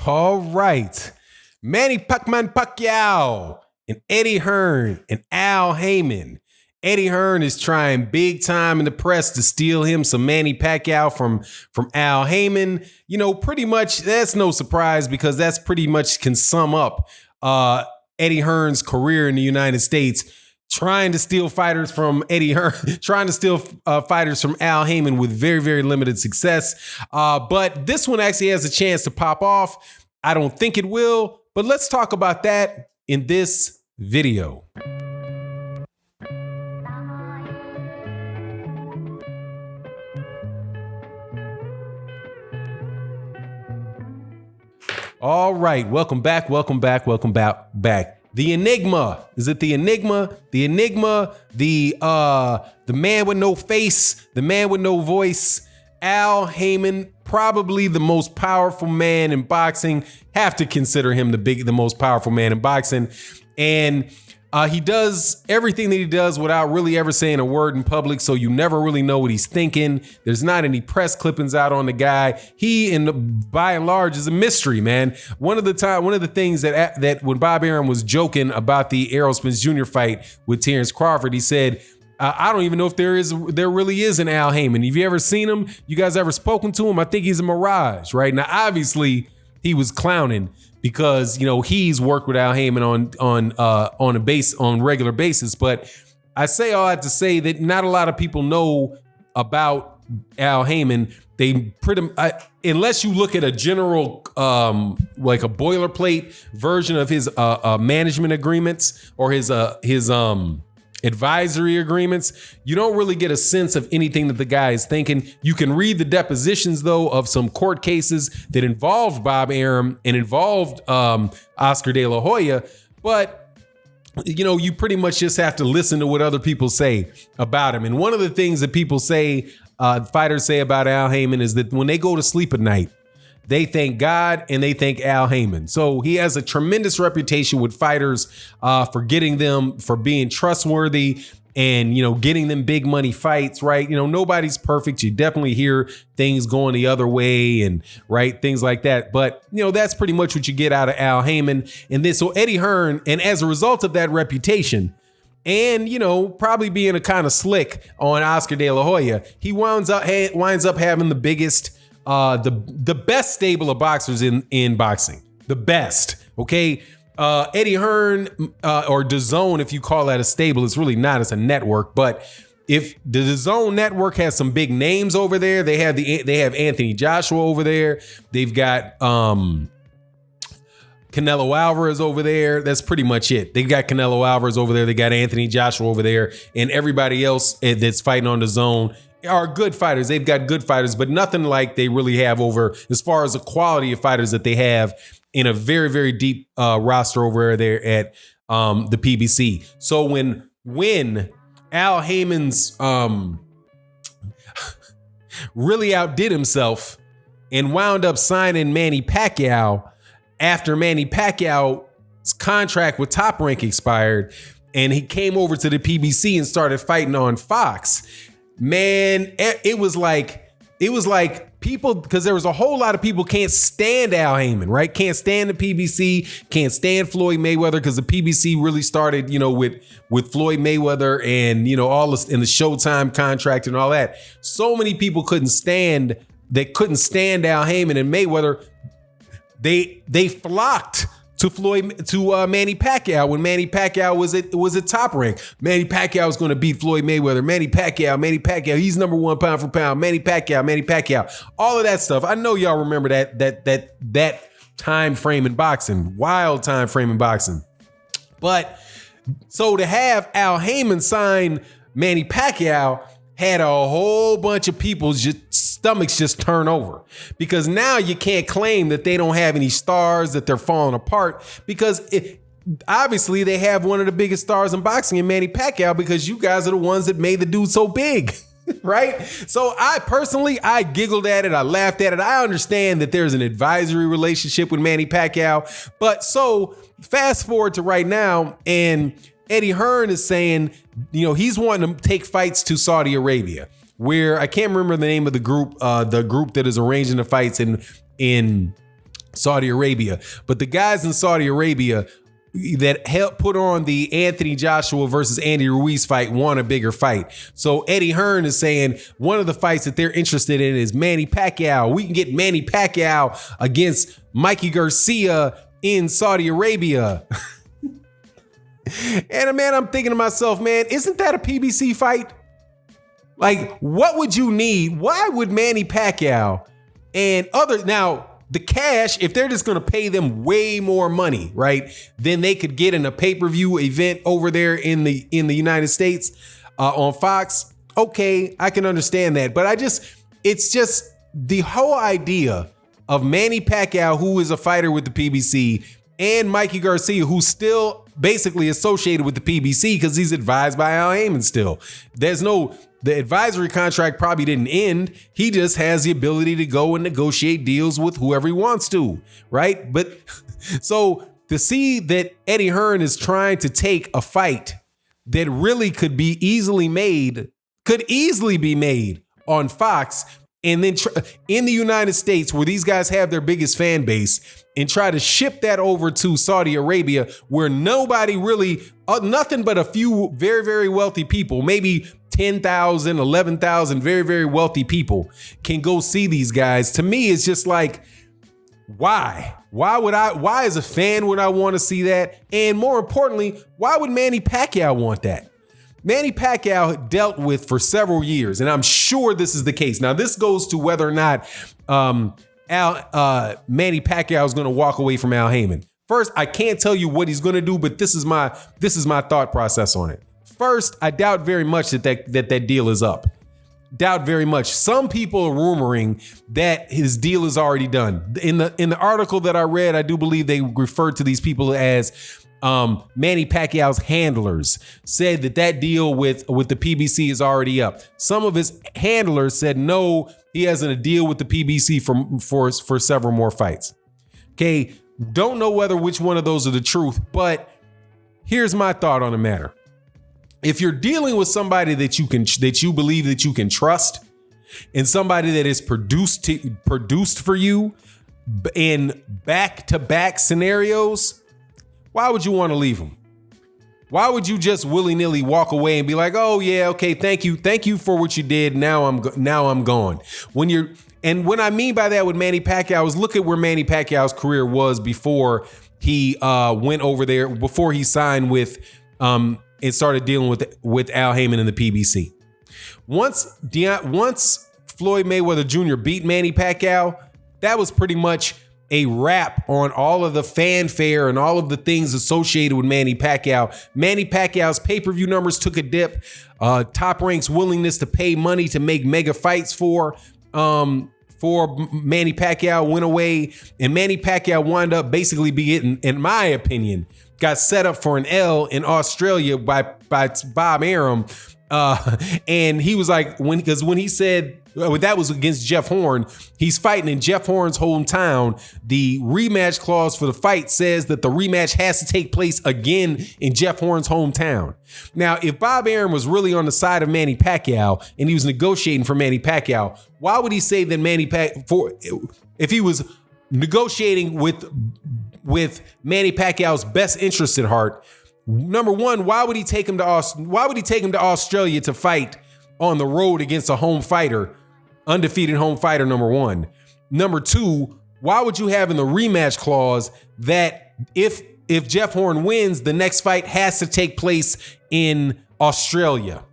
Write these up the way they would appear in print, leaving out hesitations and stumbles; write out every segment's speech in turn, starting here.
All right. Manny Pacquiao and Eddie Hearn and Al Haymon. Eddie Hearn is trying big time in the press to steal him some Manny Pacquiao from Al Haymon. You know, pretty much that's no surprise because that's pretty much can sum up Eddie Hearn's career in the United States, trying to steal fighters from Eddie Hearn, trying to steal fighters from Al Haymon with very, very limited success. But this one actually has a chance to pop off. I don't think it will, but let's talk about that in this video. All right, welcome back. The Enigma. Is it the Enigma? The Enigma, the man with no face, the man with no voice, Al Haymon, probably the most powerful man in boxing. Have to consider him the most powerful man in boxing. And he does everything that he does without really ever saying a word in public, so you never really know what he's thinking. There's not any press clippings out on the guy. He, by and large, is a mystery, man. One of the things that when Bob Arum was joking about the Errol Spence Jr. fight with Terrence Crawford, he said, I don't even know if there really is an Al Haymon. Have you ever seen him? You guys ever spoken to him? I think he's a mirage, right? Now, obviously, he was clowning because, you know, he's worked with Al Haymon on regular basis. But I say all that to say that not a lot of people know about Al Haymon. They unless you look at a general like a boilerplate version of his management agreements or his advisory agreements, you don't really get a sense of anything that the guy is thinking. You can read the depositions, though, of some court cases that involved Bob Arum and involved Oscar De La Hoya, but you know, you pretty much just have to listen to what other people say about him. And one of the things that people say, fighters say about Al Haymon is that when they go to sleep at night, they thank God and they thank Al Haymon. So he has a tremendous reputation with fighters for being trustworthy and, you know, getting them big money fights, right? You know, nobody's perfect. You definitely hear things going the other way and right, things like that. But, you know, that's pretty much what you get out of Al Haymon. And then so Eddie Hearn, and as a result of that reputation, and, you know, probably being a kind of slick on Oscar De La Hoya, he winds up having the biggest, the best stable of boxers in boxing, the best. Okay. Eddie Hearn, or Dazn, if you call that a stable, it's really not, it's a network. But if the Dazn network has some big names over there, they have Anthony Joshua over there. They've got, Canelo Alvarez over there. That's pretty much it. They've got Canelo Alvarez over there. They got Anthony Joshua over there, and everybody else that's fighting on DAZN are good fighters. They've got good fighters, but nothing like they really have over as far as the quality of fighters that they have in a very, very deep roster over there at the PBC. So when Al Haymon's really outdid himself and wound up signing Manny Pacquiao after Manny Pacquiao's contract with Top Rank expired, and he came over to the PBC and started fighting on Fox. Man, it was like people, because there was a whole lot of people can't stand Al Haymon, right? Can't stand the PBC, can't stand Floyd Mayweather, because the PBC really started, you know, with Floyd Mayweather and, you know, all this in the Showtime contract and all that. So many people couldn't stand Al Haymon and Mayweather. They flocked to Manny Pacquiao when Manny Pacquiao was at Top Rank. Manny Pacquiao was going to beat Floyd Mayweather. Manny Pacquiao, he's number one pound for pound. Manny Pacquiao, all of that stuff. I know y'all remember that time frame in boxing, wild time frame in boxing. But so to have Al Haymon sign Manny Pacquiao had a whole bunch of people's stomachs just turn over, because now you can't claim that they don't have any stars, that they're falling apart, because obviously they have one of the biggest stars in boxing in Manny Pacquiao, because you guys are the ones that made the dude so big. Right? So I giggled at it. I laughed at it. I understand that there's an advisory relationship with Manny Pacquiao, but so fast forward to right now, and Eddie Hearn is saying, you know, he's wanting to take fights to Saudi Arabia, where I can't remember the name of the group that is arranging the fights in Saudi Arabia. But the guys in Saudi Arabia that helped put on the Anthony Joshua versus Andy Ruiz fight won a bigger fight. So Eddie Hearn is saying one of the fights that they're interested in is Manny Pacquiao. We can get Manny Pacquiao against Mikey Garcia in Saudi Arabia. And man, I'm thinking to myself, man, isn't that a PBC fight? Like, what would you need? Why would Manny Pacquiao and now the cash, if they're just going to pay them way more money, right, then they could get in a pay-per-view event over there in the United States on Fox. Okay, I can understand that. But it's just the whole idea of Manny Pacquiao, who is a fighter with the PBC, and Mikey Garcia, who's still basically associated with the PBC because he's advised by Al Haymon still. The advisory contract probably didn't end. He just has the ability to go and negotiate deals with whoever he wants to, right? But so to see that Eddie Hearn is trying to take a fight that really could easily be made on Fox, and then in the United States where these guys have their biggest fan base, and try to ship that over to Saudi Arabia where nobody really, nothing but a few very, very wealthy people, maybe 10,000, 11,000 very, very wealthy people can go see these guys. To me, it's just like, why? Why as a fan would I want to see that? And more importantly, why would Manny Pacquiao want that? Manny Pacquiao dealt with for several years, and I'm sure this is the case. Now, this goes to whether or not Manny Pacquiao is going to walk away from Al Haymon. First, I can't tell you what he's going to do, but this is my thought process on it. First, I doubt very much that deal is up. Doubt very much. Some people are rumoring that his deal is already done. In the article that I read, I do believe they referred to these people as Manny Pacquiao's handlers, said that deal with the PBC is already up. Some of his handlers said no, he has a deal with the PBC for several more fights. Okay, don't know which one of those are the truth, but here's my thought on the matter. If you're dealing with somebody that you believe that you can trust, and somebody that is produced for you in back-to-back scenarios, why would you want to leave them? Why would you just willy-nilly walk away and be like, "Oh yeah, okay, thank you for what you did. Now I'm gone." And what I mean by that with Manny Pacquiao is look at where Manny Pacquiao's career was before he went over there, before he signed with and started dealing with Al Haymon and the PBC. Once Floyd Mayweather Jr. beat Manny Pacquiao, that was pretty much a wrap on all of the fanfare and all of the things associated with Manny Pacquiao. Manny Pacquiao's pay-per-view numbers took a dip. Top Rank's willingness to pay money to make mega fights for Manny Pacquiao went away, and Manny Pacquiao wound up basically being, in my opinion, got set up for an L in Australia by Bob Arum. And he was like, when he said that was against Jeff Horn, he's fighting in Jeff Horn's hometown. The rematch clause for the fight says that the rematch has to take place again in Jeff Horn's hometown. Now, if Bob Arum was really on the side of Manny Pacquiao and he was negotiating for Manny Pacquiao, why would he say that if he was negotiating with Manny Pacquiao's best interest at heart? Number one, why would he take him to Australia to fight on the road against a home fighter, undefeated home fighter, number one? Number two, why would you have in the rematch clause that if Jeff Horn wins, the next fight has to take place in Australia?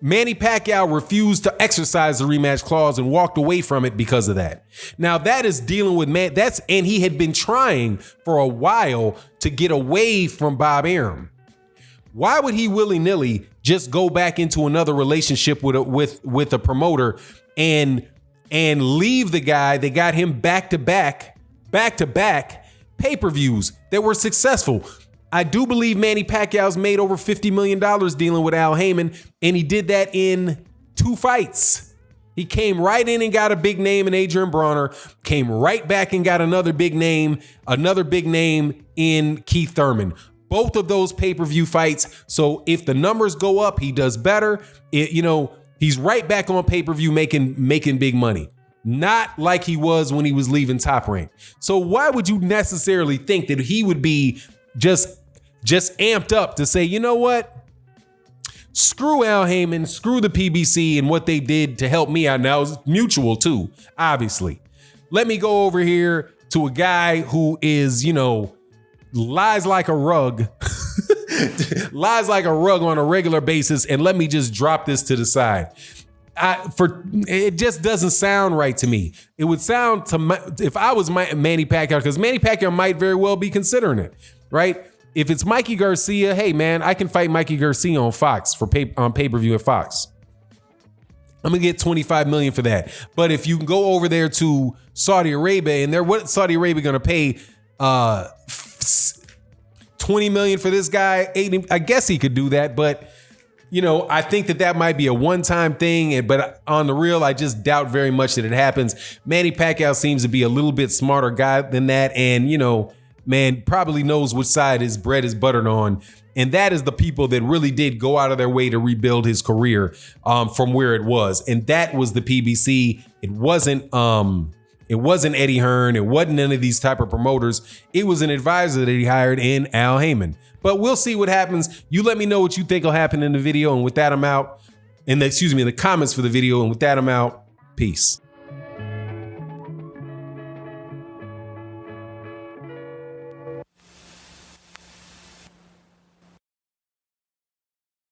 Manny Pacquiao refused to exercise the rematch clause and walked away from it because of that. Now that is dealing with and he had been trying for a while to get away from Bob Arum. Why would he willy-nilly just go back into another relationship with a promoter and leave the guy that got him back-to-back pay-per-views that were successful? I do believe Manny Pacquiao's made over $50 million dealing with Al Haymon, and he did that in 2 fights. He came right in and got a big name in Adrian Bronner, came right back and got another big name in Keith Thurman. Both of those pay-per-view fights. So if the numbers go up, he does better. He's right back on pay-per-view making big money. not like he was when he was leaving Top Rank. So why would you necessarily think that he would be just amped up to say, you know what? Screw Al Haymon, screw the PBC and what they did to help me out. Now it's mutual too, obviously. Let me go over here to a guy who is, you know, lies like a rug, lies like a rug on a regular basis, and let me just drop this to the side. It just doesn't sound right to me. It would sound to if I was Manny Pacquiao, because Manny Pacquiao might very well be considering it, right? If it's Mikey Garcia, hey man, I can fight Mikey Garcia on Fox on pay-per-view at Fox. I'm gonna get 25 million for that. But if you can go over there to Saudi Arabia, and what Saudi Arabia gonna pay 20 million for this guy? I guess he could do that, but you know, I think that might be a one-time thing, but on the real, I just doubt very much that it happens. Manny Pacquiao seems to be a little bit smarter guy than that, and you know, man, probably knows which side his bread is buttered on. And that is the people that really did go out of their way to rebuild his career from where it was. And that was the PBC. It wasn't Eddie Hearn. It wasn't none of these type of promoters. It was an advisor that he hired in Al Haymon. But we'll see what happens. You let me know what you think will happen in the video. And with that, I'm out. In the comments for the video. And with that, I'm out. Peace.